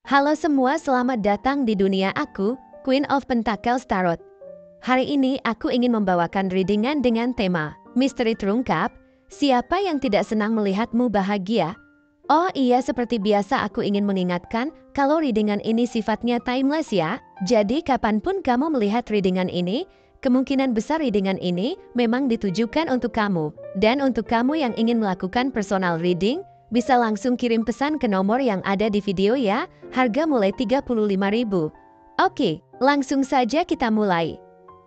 Halo semua, selamat datang di dunia aku, Queen of Pentacles Tarot. Hari ini aku ingin membawakan readingan dengan tema Misteri Terungkap. Siapa yang tidak senang melihatmu bahagia? Oh iya, seperti biasa aku ingin mengingatkan kalau readingan ini sifatnya timeless ya. Jadi kapanpun kamu melihat readingan ini, kemungkinan besar readingan ini memang ditujukan untuk kamu. Dan untuk kamu yang ingin melakukan personal reading, bisa langsung kirim pesan ke nomor yang ada di video ya, harga mulai 35.000. Oke, langsung saja kita mulai.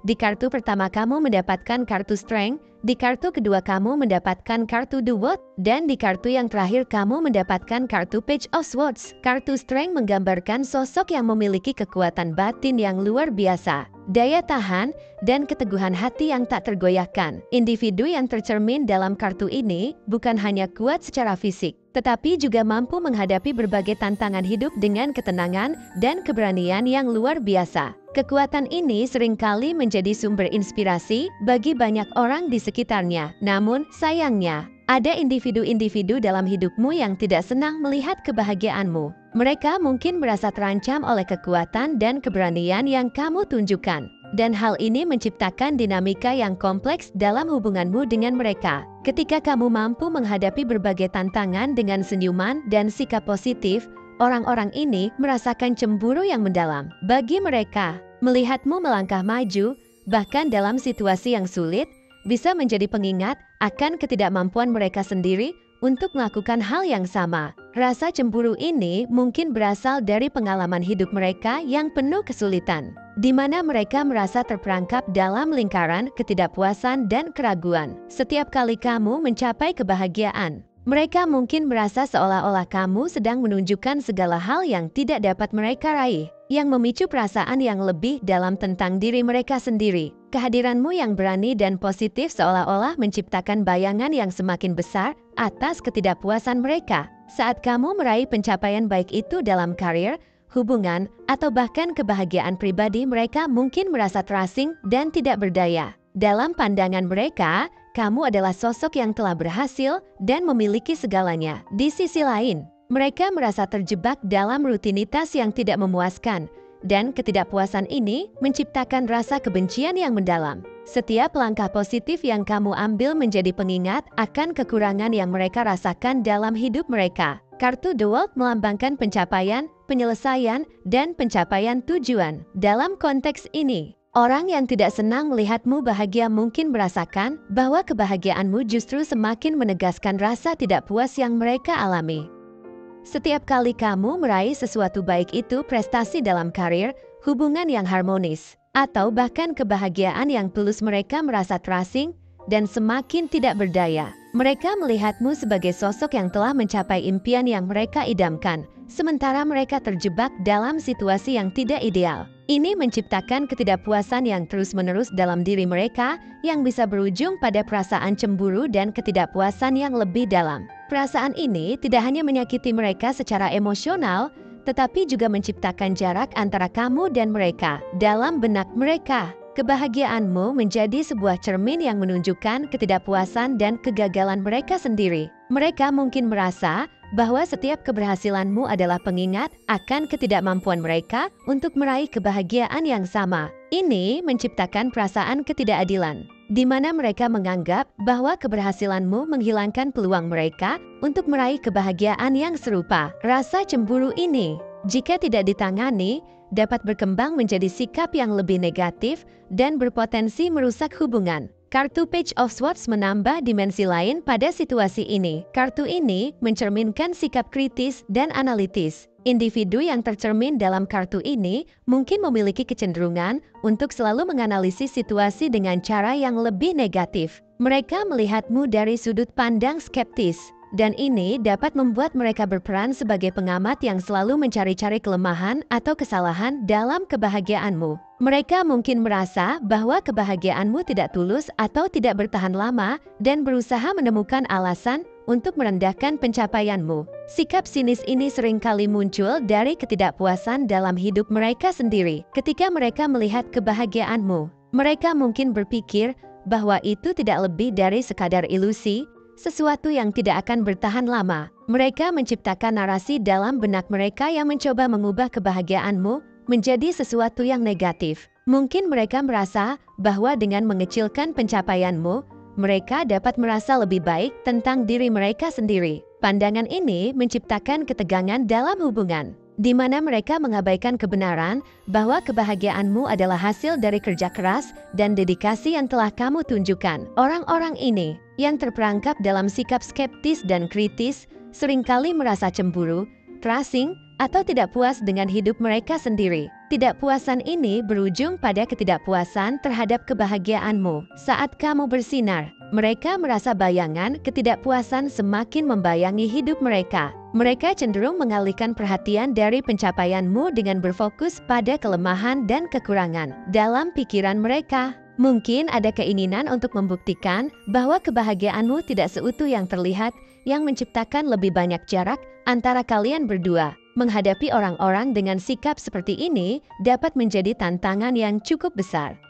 Di kartu pertama kamu mendapatkan kartu Strength, di kartu kedua kamu mendapatkan kartu The World, dan di kartu yang terakhir kamu mendapatkan kartu Page of Swords. Kartu Strength menggambarkan sosok yang memiliki kekuatan batin yang luar biasa, daya tahan, dan keteguhan hati yang tak tergoyahkan. Individu yang tercermin dalam kartu ini bukan hanya kuat secara fisik, tetapi juga mampu menghadapi berbagai tantangan hidup dengan ketenangan dan keberanian yang luar biasa. Kekuatan ini seringkali menjadi sumber inspirasi bagi banyak orang di sekitarnya. Namun, sayangnya, ada individu-individu dalam hidupmu yang tidak senang melihat kebahagiaanmu. Mereka mungkin merasa terancam oleh kekuatan dan keberanian yang kamu tunjukkan. Dan hal ini menciptakan dinamika yang kompleks dalam hubunganmu dengan mereka. Ketika kamu mampu menghadapi berbagai tantangan dengan senyuman dan sikap positif, orang-orang ini merasakan cemburu yang mendalam. Bagi mereka, melihatmu melangkah maju, bahkan dalam situasi yang sulit, bisa menjadi pengingat akan ketidakmampuan mereka sendiri untuk melakukan hal yang sama. Rasa cemburu ini mungkin berasal dari pengalaman hidup mereka yang penuh kesulitan, di mana mereka merasa terperangkap dalam lingkaran ketidakpuasan dan keraguan. Setiap kali kamu mencapai kebahagiaan, mereka mungkin merasa seolah-olah kamu sedang menunjukkan segala hal yang tidak dapat mereka raih, yang memicu perasaan yang lebih dalam tentang diri mereka sendiri. Kehadiranmu yang berani dan positif seolah-olah menciptakan bayangan yang semakin besar atas ketidakpuasan mereka. Saat kamu meraih pencapaian baik itu dalam karir, hubungan, atau bahkan kebahagiaan pribadi, mereka mungkin merasa terasing dan tidak berdaya. Dalam pandangan mereka, kamu adalah sosok yang telah berhasil dan memiliki segalanya. Di sisi lain, mereka merasa terjebak dalam rutinitas yang tidak memuaskan, dan ketidakpuasan ini menciptakan rasa kebencian yang mendalam. Setiap langkah positif yang kamu ambil menjadi pengingat akan kekurangan yang mereka rasakan dalam hidup mereka. Kartu The World melambangkan pencapaian, penyelesaian, dan pencapaian tujuan. Dalam konteks ini, orang yang tidak senang melihatmu bahagia mungkin merasakan bahwa kebahagiaanmu justru semakin menegaskan rasa tidak puas yang mereka alami. Setiap kali kamu meraih sesuatu, baik itu prestasi dalam karir, hubungan yang harmonis, atau bahkan kebahagiaan yang tulus, mereka merasa terasing dan semakin tidak berdaya. Mereka melihatmu sebagai sosok yang telah mencapai impian yang mereka idamkan, sementara mereka terjebak dalam situasi yang tidak ideal. Ini menciptakan ketidakpuasan yang terus-menerus dalam diri mereka, yang bisa berujung pada perasaan cemburu dan ketidakpuasan yang lebih dalam. Perasaan ini tidak hanya menyakiti mereka secara emosional, tetapi juga menciptakan jarak antara kamu dan mereka. Dalam benak mereka, kebahagiaanmu menjadi sebuah cermin yang menunjukkan ketidakpuasan dan kegagalan mereka sendiri. Mereka mungkin merasa bahwa setiap keberhasilanmu adalah pengingat akan ketidakmampuan mereka untuk meraih kebahagiaan yang sama. Ini menciptakan perasaan ketidakadilan, di mana mereka menganggap bahwa keberhasilanmu menghilangkan peluang mereka untuk meraih kebahagiaan yang serupa. Rasa cemburu ini, jika tidak ditangani, dapat berkembang menjadi sikap yang lebih negatif dan berpotensi merusak hubungan. Kartu Page of Swords menambah dimensi lain pada situasi ini. Kartu ini mencerminkan sikap kritis dan analitis. Individu yang tercermin dalam kartu ini mungkin memiliki kecenderungan untuk selalu menganalisis situasi dengan cara yang lebih negatif. Mereka melihatmu dari sudut pandang skeptis, dan ini dapat membuat mereka berperan sebagai pengamat yang selalu mencari-cari kelemahan atau kesalahan dalam kebahagiaanmu. Mereka mungkin merasa bahwa kebahagiaanmu tidak tulus atau tidak bertahan lama, dan berusaha menemukan alasan untuk merendahkan pencapaianmu. Sikap sinis ini seringkali muncul dari ketidakpuasan dalam hidup mereka sendiri. Ketika mereka melihat kebahagiaanmu, mereka mungkin berpikir bahwa itu tidak lebih dari sekadar ilusi, sesuatu yang tidak akan bertahan lama. Mereka menciptakan narasi dalam benak mereka yang mencoba mengubah kebahagiaanmu menjadi sesuatu yang negatif. Mungkin mereka merasa bahwa dengan mengecilkan pencapaianmu, mereka dapat merasa lebih baik tentang diri mereka sendiri. Pandangan ini menciptakan ketegangan dalam hubungan, di mana mereka mengabaikan kebenaran bahwa kebahagiaanmu adalah hasil dari kerja keras dan dedikasi yang telah kamu tunjukkan. Orang-orang ini yang terperangkap dalam sikap skeptis dan kritis seringkali merasa cemburu, terasing, atau tidak puas dengan hidup mereka sendiri. Ketidakpuasan ini berujung pada ketidakpuasan terhadap kebahagiaanmu. Saat kamu bersinar, mereka merasa bayangan ketidakpuasan semakin membayangi hidup mereka. Mereka cenderung mengalihkan perhatian dari pencapaianmu dengan berfokus pada kelemahan dan kekurangan dalam pikiran mereka. Mungkin ada keinginan untuk membuktikan bahwa kebahagiaanmu tidak seutuh yang terlihat, yang menciptakan lebih banyak jarak antara kalian berdua. Menghadapi orang-orang dengan sikap seperti ini dapat menjadi tantangan yang cukup besar.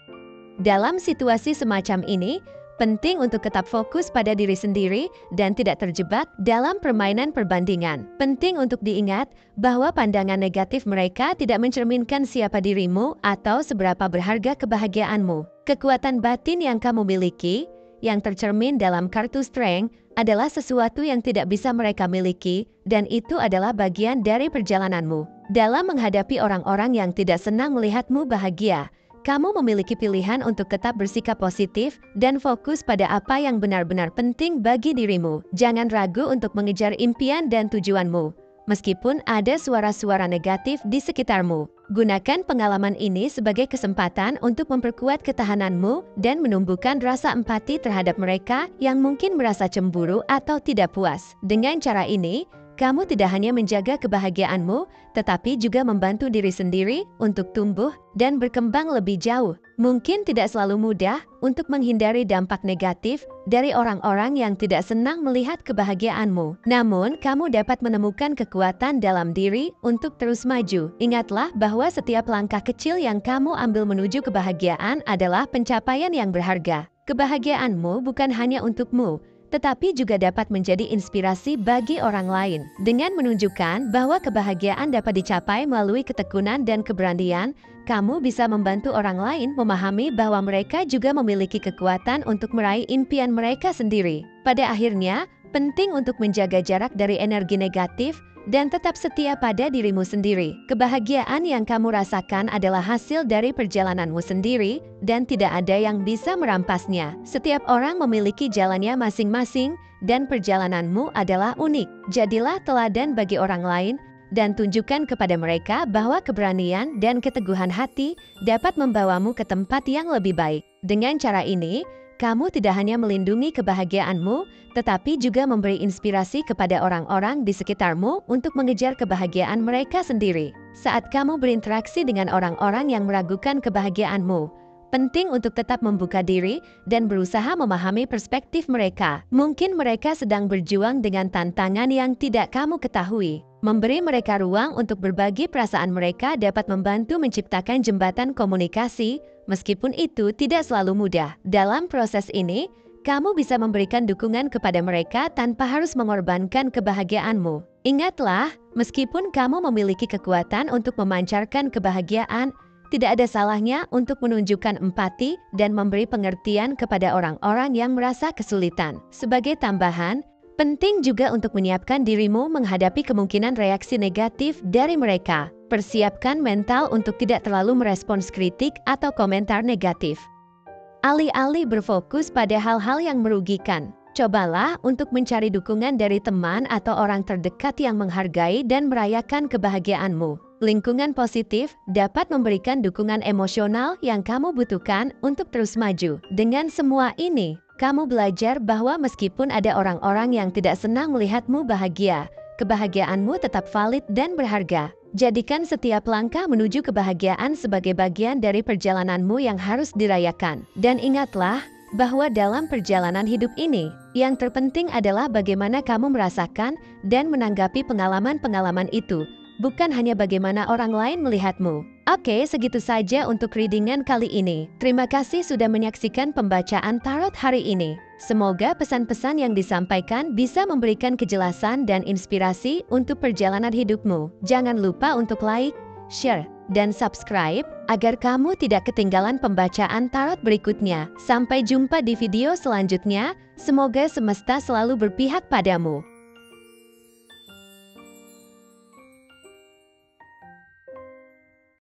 Dalam situasi semacam ini, penting untuk tetap fokus pada diri sendiri dan tidak terjebak dalam permainan perbandingan. Penting untuk diingat bahwa pandangan negatif mereka tidak mencerminkan siapa dirimu atau seberapa berharga kebahagiaanmu. Kekuatan batin yang kamu miliki, yang tercermin dalam kartu Strength, adalah sesuatu yang tidak bisa mereka miliki, dan itu adalah bagian dari perjalananmu. Dalam menghadapi orang-orang yang tidak senang melihatmu bahagia, kamu memiliki pilihan untuk tetap bersikap positif dan fokus pada apa yang benar-benar penting bagi dirimu. Jangan ragu untuk mengejar impian dan tujuanmu, meskipun ada suara-suara negatif di sekitarmu. Gunakan pengalaman ini sebagai kesempatan untuk memperkuat ketahananmu dan menumbuhkan rasa empati terhadap mereka yang mungkin merasa cemburu atau tidak puas. Dengan cara ini, kamu tidak hanya menjaga kebahagiaanmu, tetapi juga membantu diri sendiri untuk tumbuh dan berkembang lebih jauh. Mungkin tidak selalu mudah untuk menghindari dampak negatif dari orang-orang yang tidak senang melihat kebahagiaanmu. Namun, kamu dapat menemukan kekuatan dalam diri untuk terus maju. Ingatlah bahwa setiap langkah kecil yang kamu ambil menuju kebahagiaan adalah pencapaian yang berharga. Kebahagiaanmu bukan hanya untukmu, tetapi juga dapat menjadi inspirasi bagi orang lain. Dengan menunjukkan bahwa kebahagiaan dapat dicapai melalui ketekunan dan keberanian, kamu bisa membantu orang lain memahami bahwa mereka juga memiliki kekuatan untuk meraih impian mereka sendiri. Pada akhirnya, penting untuk menjaga jarak dari energi negatif dan tetap setia pada dirimu sendiri. Kebahagiaan yang kamu rasakan adalah hasil dari perjalananmu sendiri dan tidak ada yang bisa merampasnya. Setiap orang memiliki jalannya masing-masing dan perjalananmu adalah unik. Jadilah teladan bagi orang lain dan tunjukkan kepada mereka bahwa keberanian dan keteguhan hati dapat membawamu ke tempat yang lebih baik. Dengan cara ini, kamu tidak hanya melindungi kebahagiaanmu, tetapi juga memberi inspirasi kepada orang-orang di sekitarmu untuk mengejar kebahagiaan mereka sendiri. Saat kamu berinteraksi dengan orang-orang yang meragukan kebahagiaanmu, penting untuk tetap membuka diri dan berusaha memahami perspektif mereka. Mungkin mereka sedang berjuang dengan tantangan yang tidak kamu ketahui. Memberi mereka ruang untuk berbagi perasaan mereka dapat membantu menciptakan jembatan komunikasi, meskipun itu tidak selalu mudah. Dalam proses ini, kamu bisa memberikan dukungan kepada mereka tanpa harus mengorbankan kebahagiaanmu. Ingatlah, meskipun kamu memiliki kekuatan untuk memancarkan kebahagiaan, tidak ada salahnya untuk menunjukkan empati dan memberi pengertian kepada orang-orang yang merasa kesulitan. Sebagai tambahan, penting juga untuk menyiapkan dirimu menghadapi kemungkinan reaksi negatif dari mereka. Persiapkan mental untuk tidak terlalu merespons kritik atau komentar negatif. Alih-alih berfokus pada hal-hal yang merugikan, cobalah untuk mencari dukungan dari teman atau orang terdekat yang menghargai dan merayakan kebahagiaanmu. Lingkungan positif dapat memberikan dukungan emosional yang kamu butuhkan untuk terus maju. Dengan semua ini, kamu belajar bahwa meskipun ada orang-orang yang tidak senang melihatmu bahagia, kebahagiaanmu tetap valid dan berharga. Jadikan setiap langkah menuju kebahagiaan sebagai bagian dari perjalananmu yang harus dirayakan. Dan ingatlah bahwa dalam perjalanan hidup ini, yang terpenting adalah bagaimana kamu merasakan dan menanggapi pengalaman-pengalaman itu, bukan hanya bagaimana orang lain melihatmu. Oke, segitu saja untuk readingan kali ini. Terima kasih sudah menyaksikan pembacaan tarot hari ini. Semoga pesan-pesan yang disampaikan bisa memberikan kejelasan dan inspirasi untuk perjalanan hidupmu. Jangan lupa untuk like, share, dan subscribe agar kamu tidak ketinggalan pembacaan tarot berikutnya. Sampai jumpa di video selanjutnya. Semoga semesta selalu berpihak padamu.